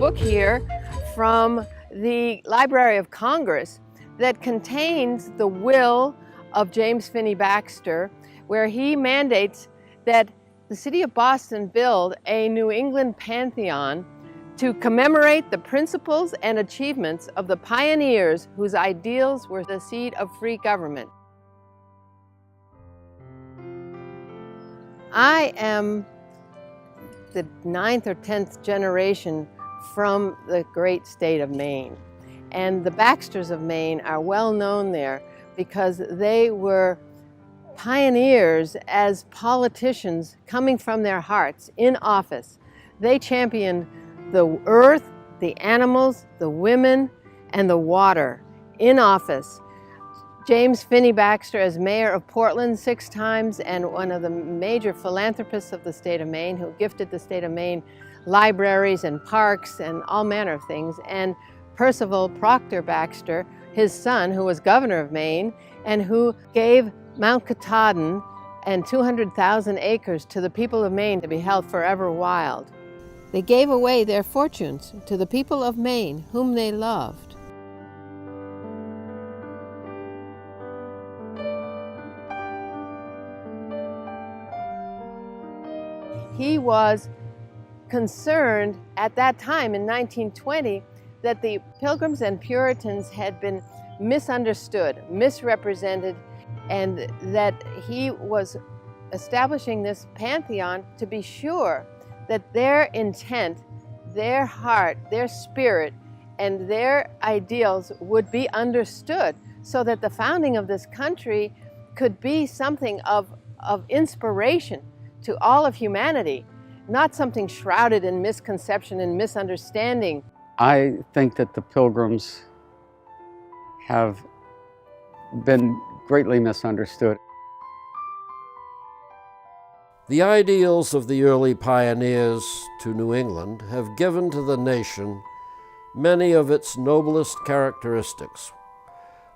book here from the Library of Congress that contains the will of James Phinney Baxter, where he mandates that the city of Boston build a New England Pantheon to commemorate the principles and achievements of the pioneers whose ideals were the seed of free government. I am the 9th or 10th generation from the great state of Maine. And the Baxters of Maine are well known there because they were pioneers as politicians coming from their hearts in office. They championed the earth, the animals, the women, and the water in office. James Phinney Baxter as mayor of Portland 6 times and one of the major philanthropists of the state of Maine who gifted the state of Maine libraries and parks and all manner of things. And Percival Proctor Baxter, his son, who was governor of Maine and who gave Mount Katahdin and 200,000 acres to the people of Maine to be held forever wild. They gave away their fortunes to the people of Maine, whom they loved. He was concerned at that time in 1920 that the Pilgrims and Puritans had been misunderstood, misrepresented, and that he was establishing this pantheon to be sure that their intent, their heart, their spirit, and their ideals would be understood so that the founding of this country could be something of inspiration to all of humanity, not something shrouded in misconception and misunderstanding. I think that the Pilgrims have been greatly misunderstood. The ideals of the early pioneers to New England have given to the nation many of its noblest characteristics,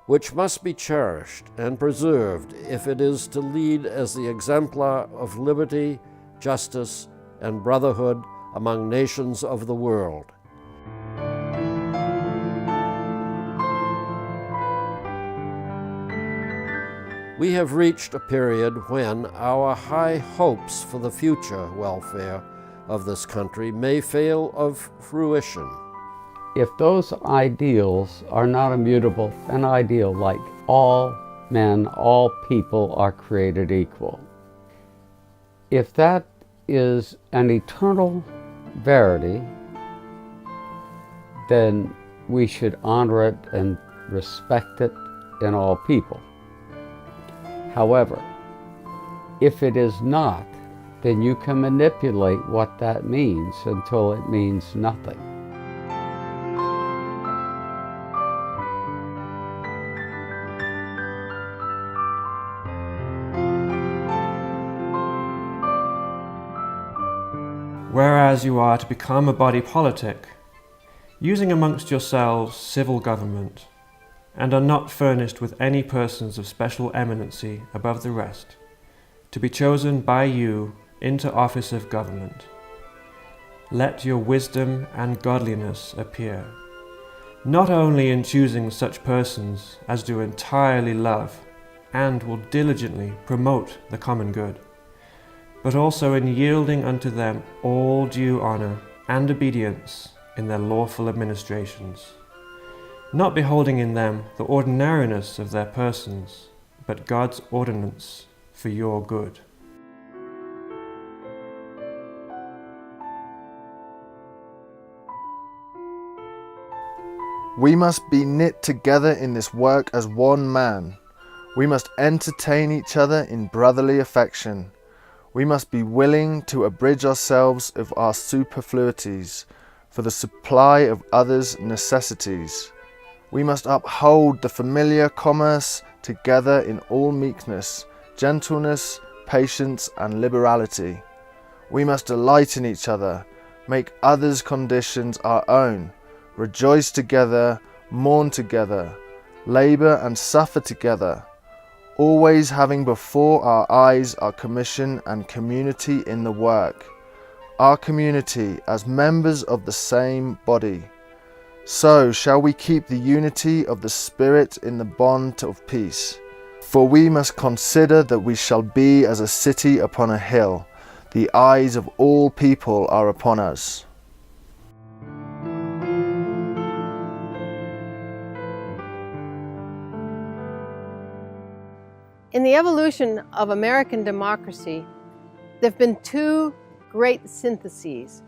which must be cherished and preserved if it is to lead as the exemplar of liberty, justice, and brotherhood among nations of the world. We have reached a period when our high hopes for the future welfare of this country may fail of fruition. If those ideals are not immutable, an ideal like all men, all people are created equal, if that is an eternal verity, then we should honor it and respect it in all people. However, if it is not, then you can manipulate what that means until it means nothing. Whereas you are to become a body politic, using amongst yourselves civil government, and are not furnished with any persons of special eminency above the rest, to be chosen by you into office of government. Let your wisdom and godliness appear, not only in choosing such persons as do entirely love and will diligently promote the common good, but also in yielding unto them all due honor and obedience in their lawful administrations, not beholding in them the ordinariness of their persons, but God's ordinance for your good. We must be knit together in this work as one man. We must entertain each other in brotherly affection. We must be willing to abridge ourselves of our superfluities for the supply of others' necessities. We must uphold the familiar commerce together in all meekness, gentleness, patience, and liberality. We must delight in each other, make others' conditions our own, rejoice together, mourn together, labor and suffer together, always having before our eyes our commission and community in the work, our community as members of the same body. So shall we keep the unity of the Spirit in the bond of peace. For we must consider that we shall be as a city upon a hill. The eyes of all people are upon us. In the evolution of American democracy, there have been two great syntheses.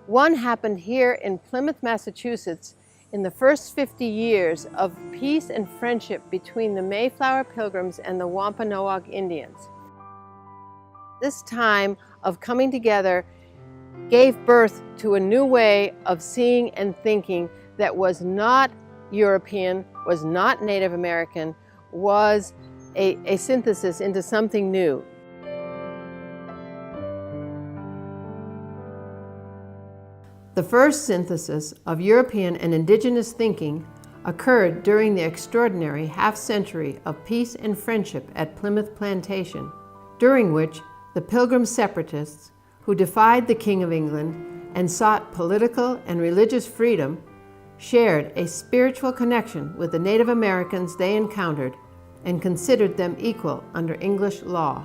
One happened here in Plymouth, Massachusetts, in the first 50 years of peace and friendship between the Mayflower Pilgrims and the Wampanoag Indians. This time of coming together gave birth to a new way of seeing and thinking that was not European, was not Native American, was a synthesis into something new. The first synthesis of European and indigenous thinking occurred during the extraordinary half-century of peace and friendship at Plymouth Plantation, during which the Pilgrim separatists, who defied the King of England and sought political and religious freedom, shared a spiritual connection with the Native Americans they encountered and considered them equal under English law.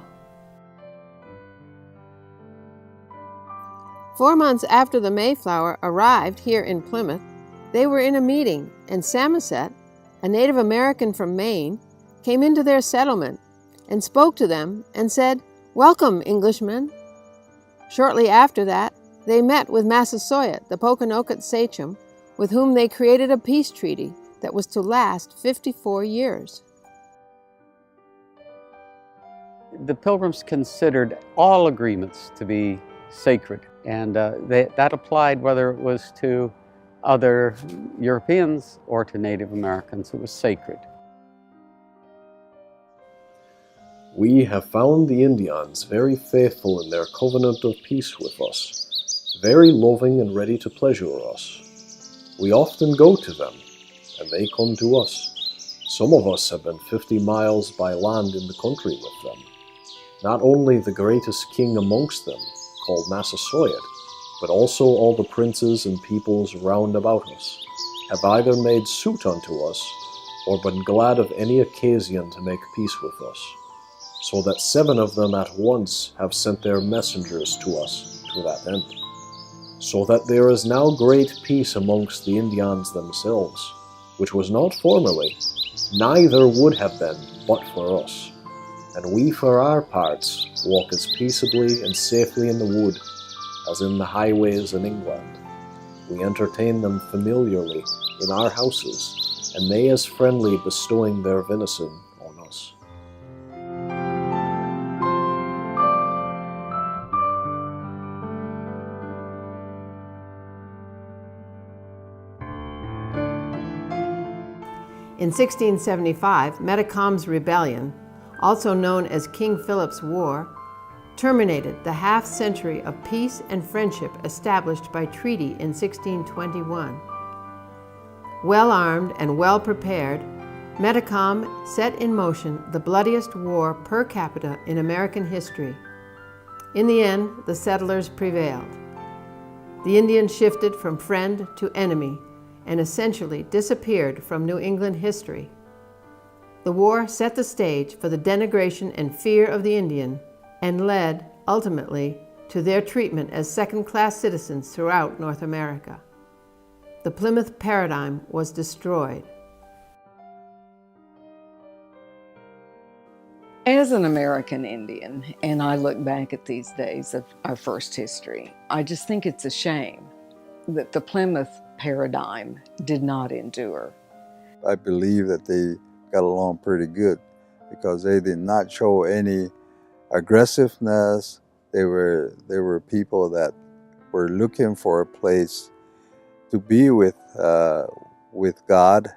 4 months after the Mayflower arrived here in Plymouth, they were in a meeting, and Samoset, a Native American from Maine, came into their settlement and spoke to them and said, "Welcome, Englishmen." Shortly after that, they met with Massasoit, the Pokanoket sachem, with whom they created a peace treaty that was to last 54 years. The Pilgrims considered all agreements to be sacred, and that applied whether it was to other Europeans or to Native Americans. It was sacred. We have found the Indians very faithful in their covenant of peace with us, very loving and ready to pleasure us. We often go to them, and they come to us. Some of us have been 50 miles by land in the country with them. Not only the greatest king amongst them, called Massasoit, but also all the princes and peoples round about us, have either made suit unto us, or been glad of any occasion to make peace with us, so that 7 of them at once have sent their messengers to us to that end. So that there is now great peace amongst the Indians themselves, which was not formerly, neither would have been but for us. And we for our parts walk as peaceably and safely in the wood as in the highways in England. We entertain them familiarly in our houses, and they as friendly bestowing their venison on us. In 1675, Metacom's rebellion, also known as King Philip's War, terminated the half-century of peace and friendship established by treaty in 1621. Well-armed and well-prepared, Metacom set in motion the bloodiest war per capita in American history. In the end, the settlers prevailed. The Indians shifted from friend to enemy and essentially disappeared from New England history. The war set the stage for the denigration and fear of the Indian and led, ultimately, to their treatment as second-class citizens throughout North America. The Plymouth paradigm was destroyed. As an American Indian, and I look back at these days of our first history, I just think it's a shame that the Plymouth paradigm did not endure. I believe that they got along pretty good because they did not show any aggressiveness. They were people that were looking for a place to be with God,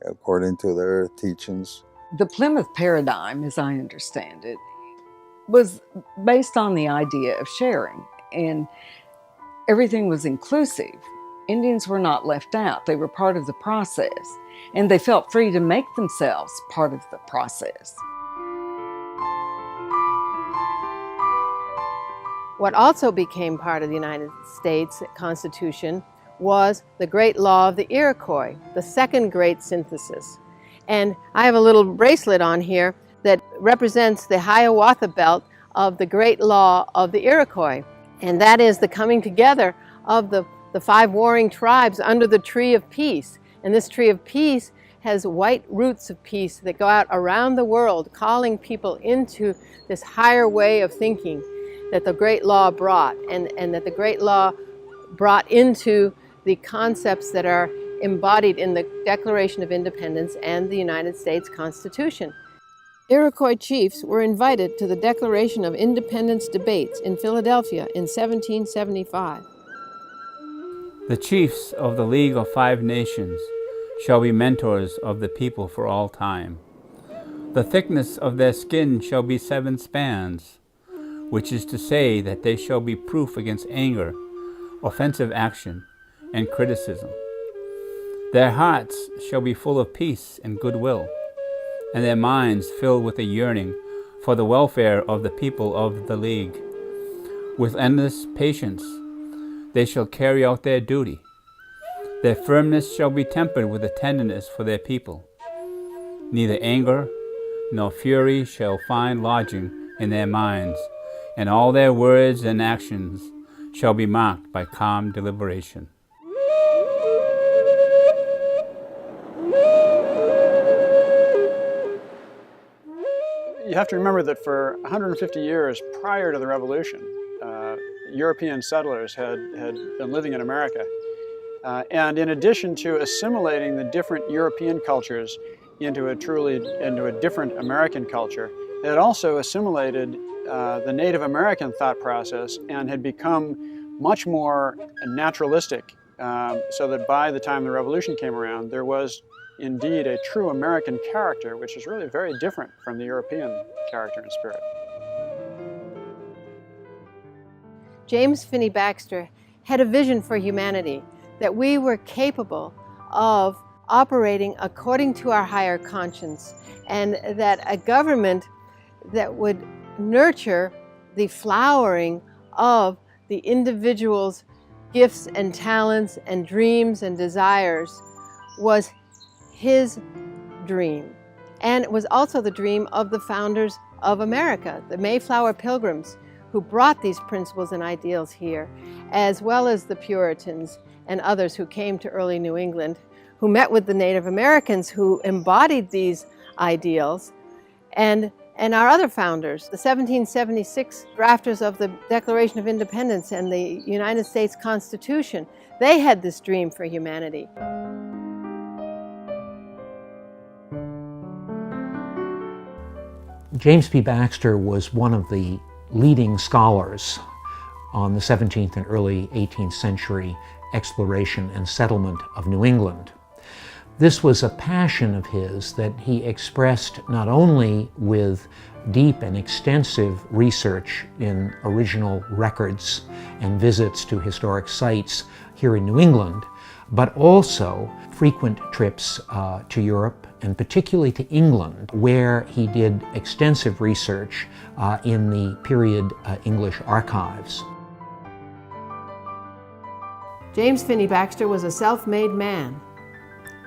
according to their teachings. The Plymouth paradigm, as I understand it, was based on the idea of sharing, and everything was inclusive. Indians were not left out. They were part of the process, and they felt free to make themselves part of the process. What also became part of the United States Constitution was the Great Law of the Iroquois, the second great synthesis. And I have a little bracelet on here that represents the Hiawatha belt of the Great Law of the Iroquois. And that is the coming together of the 5 warring tribes under the Tree of Peace. And this Tree of Peace has white roots of peace that go out around the world, calling people into this higher way of thinking that the Great Law brought, and that the Great Law brought into the concepts that are embodied in the Declaration of Independence and the United States Constitution. Iroquois chiefs were invited to the Declaration of Independence debates in Philadelphia in 1775. The chiefs of the League of 5 Nations shall be mentors of the people for all time. The thickness of their skin shall be 7 spans, which is to say that they shall be proof against anger, offensive action, and criticism. Their hearts shall be full of peace and goodwill, and their minds filled with a yearning for the welfare of the people of the League. With endless patience, they shall carry out their duty. Their firmness shall be tempered with a tenderness for their people. Neither anger nor fury shall find lodging in their minds, and all their words and actions shall be marked by calm deliberation. You have to remember that for 150 years prior to the Revolution, European settlers had been living in America. And in addition to assimilating the different European cultures into a different American culture, they had also assimilated the Native American thought process and had become much more naturalistic, so that by the time the Revolution came around, there was indeed a true American character, which is really very different from the European character and spirit. James Phinney Baxter had a vision for humanity, that we were capable of operating according to our higher conscience, and that a government that would nurture the flowering of the individual's gifts and talents and dreams and desires was his dream. And it was also the dream of the founders of America, the Mayflower Pilgrims, who brought these principles and ideals here, as well as the Puritans and others who came to early New England, who met with the Native Americans who embodied these ideals, and our other founders, the 1776 drafters of the Declaration of Independence and the United States Constitution. They had this dream for humanity. James P. Baxter was one of the leading scholars on the 17th and early 18th century exploration and settlement of New England. This was a passion of his that he expressed not only with deep and extensive research in original records and visits to historic sites here in New England, but also frequent trips to Europe and particularly to England, where he did extensive research in the period English archives. James Phinney Baxter was a self-made man.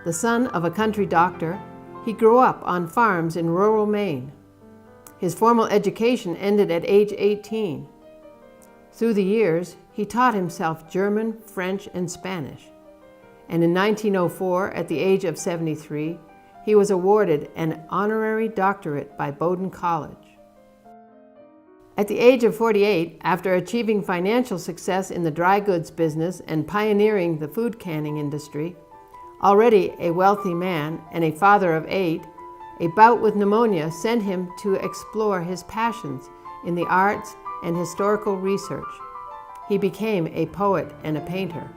The son of a country doctor, he grew up on farms in rural Maine. His formal education ended at age 18. Through the years, he taught himself German, French, and Spanish. And in 1904, at the age of 73, he was awarded an honorary doctorate by Bowdoin College. At the age of 48, after achieving financial success in the dry goods business and pioneering the food canning industry, already a wealthy man and a father of 8, a bout with pneumonia sent him to explore his passions in the arts and historical research. He became a poet and a painter.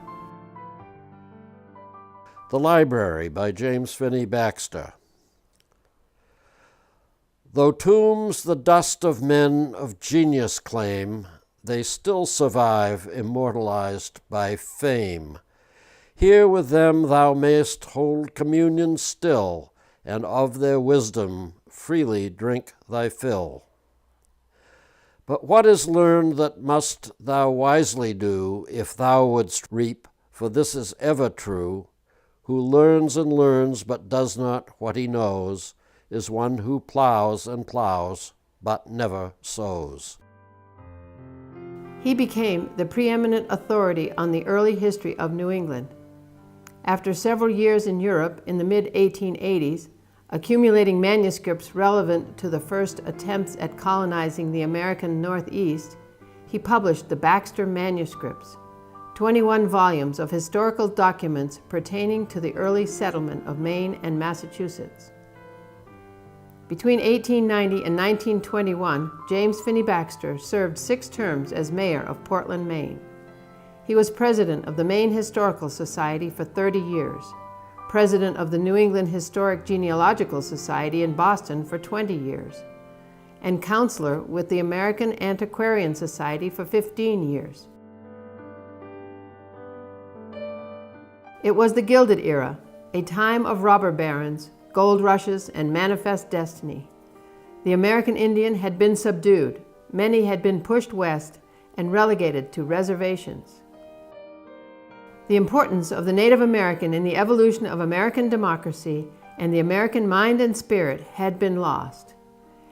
The Library by James Phinney Baxter. Though tombs the dust of men of genius claim, they still survive immortalized by fame. Here with them thou mayst hold communion still, and of their wisdom freely drink thy fill. But what is learned that must thou wisely do, if thou wouldst reap, for this is ever true, who learns and learns, but does not what he knows, is one who plows and plows, but never sows. He became the preeminent authority on the early history of New England. After several years in Europe in the mid-1880s, accumulating manuscripts relevant to the first attempts at colonizing the American Northeast, he published the Baxter Manuscripts, 21 volumes of historical documents pertaining to the early settlement of Maine and Massachusetts. Between 1890 and 1921, James Phinney Baxter served 6 terms as mayor of Portland, Maine. He was president of the Maine Historical Society for 30 years, president of the New England Historic Genealogical Society in Boston for 20 years, and counselor with the American Antiquarian Society for 15 years. It was the Gilded Era, a time of robber barons, gold rushes, and manifest destiny. The American Indian had been subdued, many had been pushed west and relegated to reservations. The importance of the Native American in the evolution of American democracy and the American mind and spirit had been lost,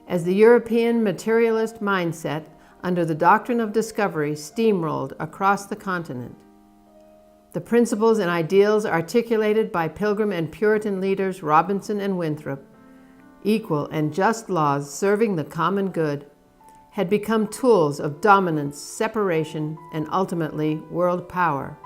as the European materialist mindset under the doctrine of discovery steamrolled across the continent. The principles and ideals articulated by Pilgrim and Puritan leaders Robinson and Winthrop, equal and just laws serving the common good, had become tools of dominance, separation, and ultimately world power.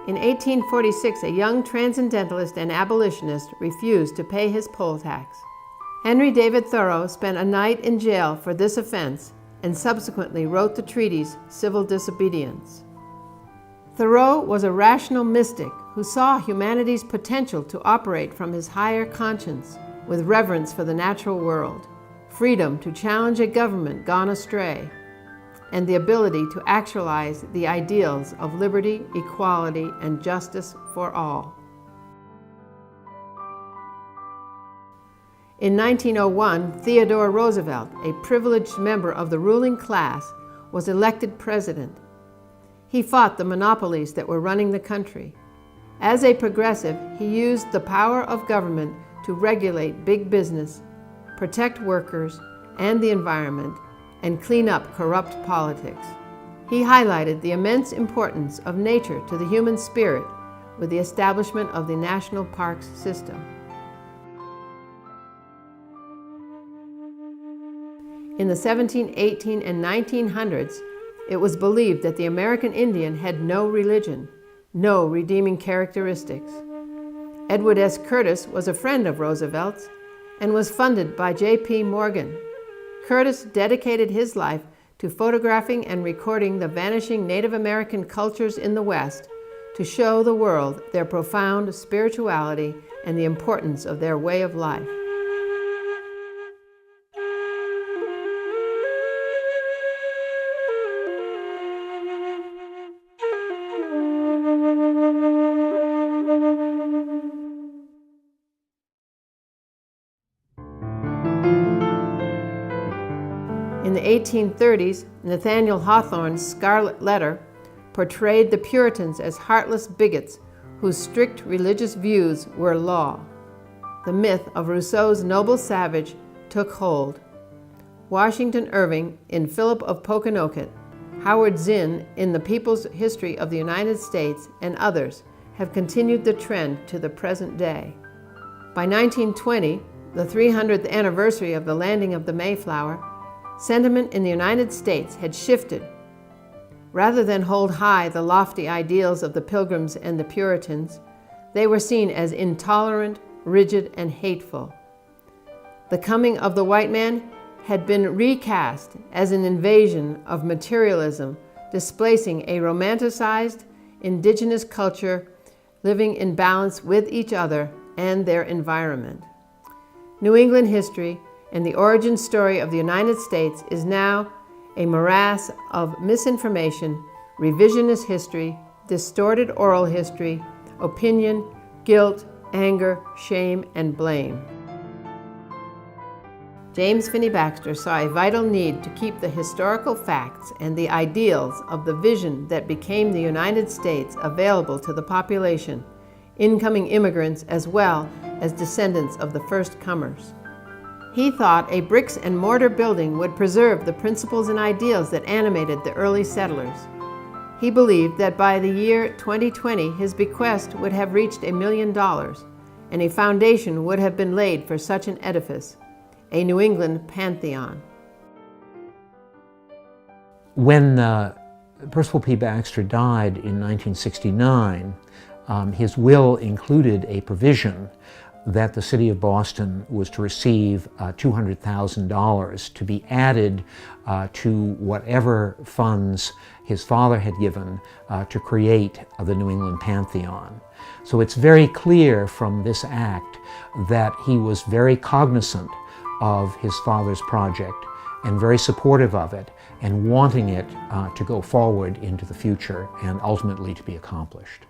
In 1846, a young transcendentalist and abolitionist refused to pay his poll tax. Henry David Thoreau spent a night in jail for this offense and subsequently wrote the treatise Civil Disobedience. Thoreau was a rational mystic who saw humanity's potential to operate from his higher conscience with reverence for the natural world, freedom to challenge a government gone astray, and the ability to actualize the ideals of liberty, equality, and justice for all. In 1901, Theodore Roosevelt, a privileged member of the ruling class, was elected president. He fought the monopolies that were running the country. As a progressive, he used the power of government to regulate big business, protect workers and the environment, and clean up corrupt politics. He highlighted the immense importance of nature to the human spirit with the establishment of the national parks system. In the 1700s, 1800s, and 1900s, it was believed that the American Indian had no religion, no redeeming characteristics. Edward S. Curtis was a friend of Roosevelt's and was funded by J.P. Morgan. Curtis dedicated his life to photographing and recording the vanishing Native American cultures in the West to show the world their profound spirituality and the importance of their way of life. In the 1830s, Nathaniel Hawthorne's Scarlet Letter portrayed the Puritans as heartless bigots whose strict religious views were law. The myth of Rousseau's noble savage took hold. Washington Irving in Philip of Poconoket, Howard Zinn in The People's History of the United States, and others have continued the trend to the present day. By 1920, the 300th anniversary of the landing of the Mayflower, sentiment in the United States had shifted. Rather than hold high the lofty ideals of the Pilgrims and the Puritans, they were seen as intolerant, rigid, and hateful. The coming of the white man had been recast as an invasion of materialism, displacing a romanticized indigenous culture living in balance with each other and their environment. New England history and the origin story of the United States is now a morass of misinformation, revisionist history, distorted oral history, opinion, guilt, anger, shame, and blame. James Phinney Baxter saw a vital need to keep the historical facts and the ideals of the vision that became the United States available to the population, incoming immigrants as well as descendants of the first comers. He thought a bricks and mortar building would preserve the principles and ideals that animated the early settlers. He believed that by the year 2020, his bequest would have reached $1 million, and a foundation would have been laid for such an edifice, a New England Pantheon. When Percival P. Baxter died in 1969, his will included a provision that the city of Boston was to receive $200,000 to be added to whatever funds his father had given to create the New England Pantheon. So it's very clear from this act that he was very cognizant of his father's project and very supportive of it and wanting it to go forward into the future and ultimately to be accomplished.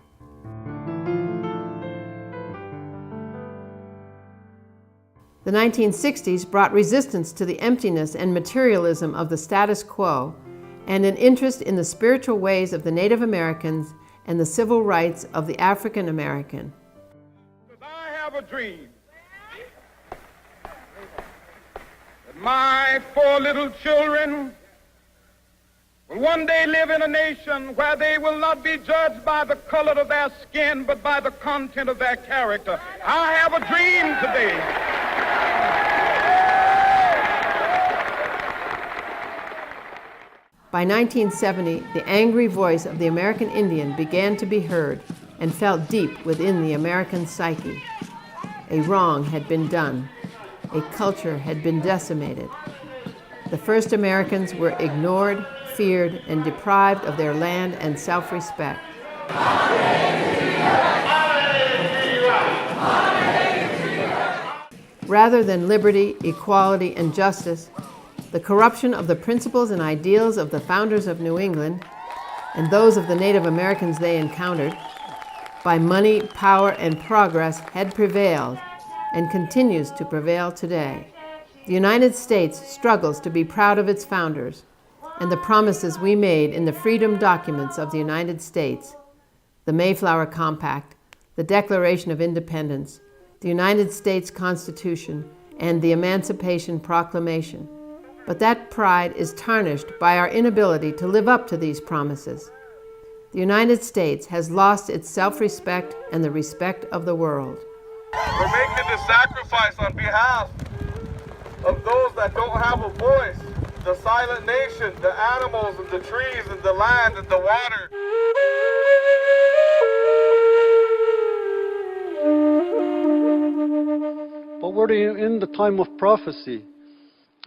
The 1960s brought resistance to the emptiness and materialism of the status quo and an interest in the spiritual ways of the Native Americans and the civil rights of the African American. I have a dream that my 4 little children will one day live in a nation where they will not be judged by the color of their skin, but by the content of their character. I have a dream today. By 1970, the angry voice of the American Indian began to be heard and felt deep within the American psyche. A wrong had been done. A culture had been decimated. The first Americans were ignored, feared, and deprived of their land and self-respect. Rather than liberty, equality, and justice, the corruption of the principles and ideals of the founders of New England and those of the Native Americans they encountered, by money, power, and progress had prevailed and continues to prevail today. The United States struggles to be proud of its founders and the promises we made in the freedom documents of the United States, the Mayflower Compact, the Declaration of Independence, the United States Constitution, and the Emancipation Proclamation. But that pride is tarnished by our inability to live up to these promises. The United States has lost its self-respect and the respect of the world. We're making this sacrifice on behalf of those that don't have a voice, the silent nation, the animals and the trees and the land and the water. But we're in the time of prophecy.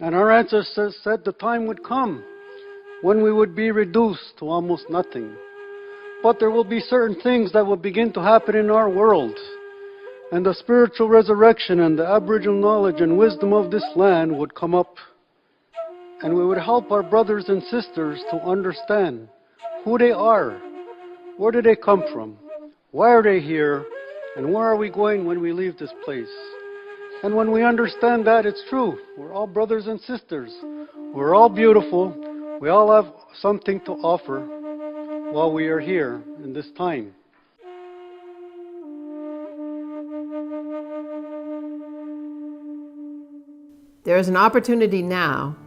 And our ancestors said the time would come when we would be reduced to almost nothing. But there will be certain things that will begin to happen in our world. And the spiritual resurrection and the Aboriginal knowledge and wisdom of this land would come up. And we would help our brothers and sisters to understand who they are, where do they come from, why are they here, and where are we going when we leave this place. And when we understand that, it's true. We're all brothers and sisters. We're all beautiful. We all have something to offer while we are here in this time. There is an opportunity now,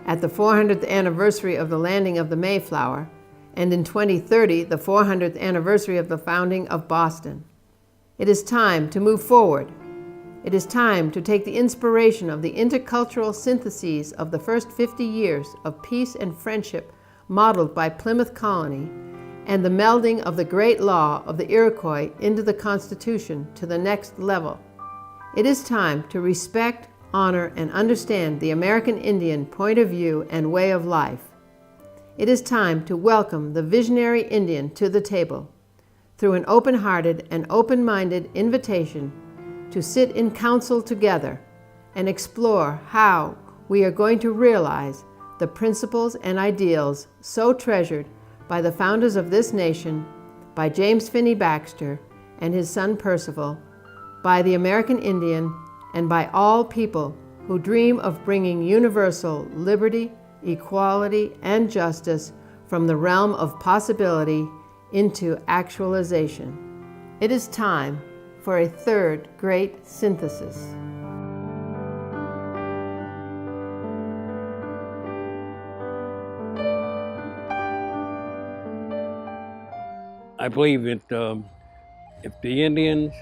at the 400th anniversary of the landing of the Mayflower, and in 2030, the 400th anniversary of the founding of Boston. It is time to move forward. It is time to take the inspiration of the intercultural syntheses of the first 50 years of peace and friendship modeled by Plymouth Colony and the melding of the great law of the Iroquois into the Constitution to the next level. It is time to respect, honor, and understand the American Indian point of view and way of life. It is time to welcome the visionary Indian to the table through an open-hearted and open-minded invitation to sit in council together and explore how we are going to realize the principles and ideals so treasured by the founders of this nation, by James Phinney Baxter and his son Percival, by the American Indian, and by all people who dream of bringing universal liberty, equality, and justice from the realm of possibility into actualization. It is time for a third great synthesis. I believe that if the Indians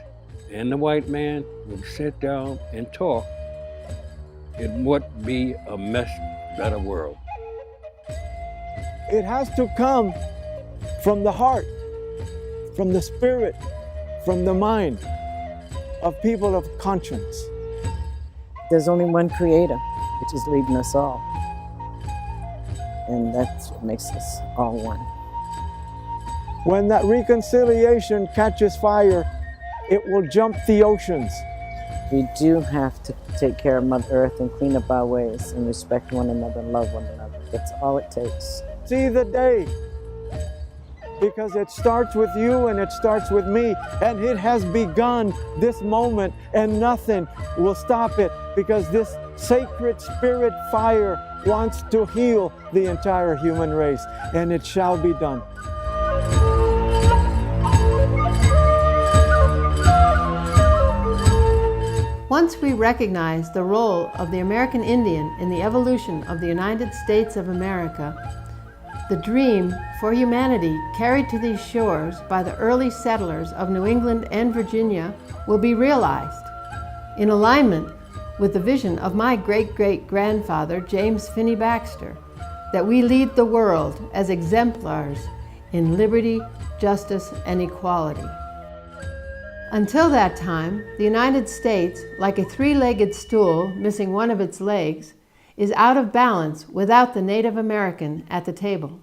and the white man would sit down and talk, it would be a much better world. It has to come from the heart, from the spirit, from the mind of people of conscience. There's only one creator, which is leading us all. And that's what makes us all one. When that reconciliation catches fire, it will jump the oceans. We do have to take care of Mother Earth and clean up our ways and respect one another and love one another. That's all it takes. See the day, because it starts with you and it starts with me, and it has begun this moment, and nothing will stop it, because this sacred spirit fire wants to heal the entire human race, and it shall be done. Once we recognize the role of the American Indian in the evolution of the United States of America, the dream for humanity carried to these shores by the early settlers of New England and Virginia will be realized, in alignment with the vision of my great-great-grandfather, James Phinney Baxter, that we lead the world as exemplars in liberty, justice, and equality. Until that time, the United States, like a three-legged stool missing one of its legs, is out of balance without the Native American at the table.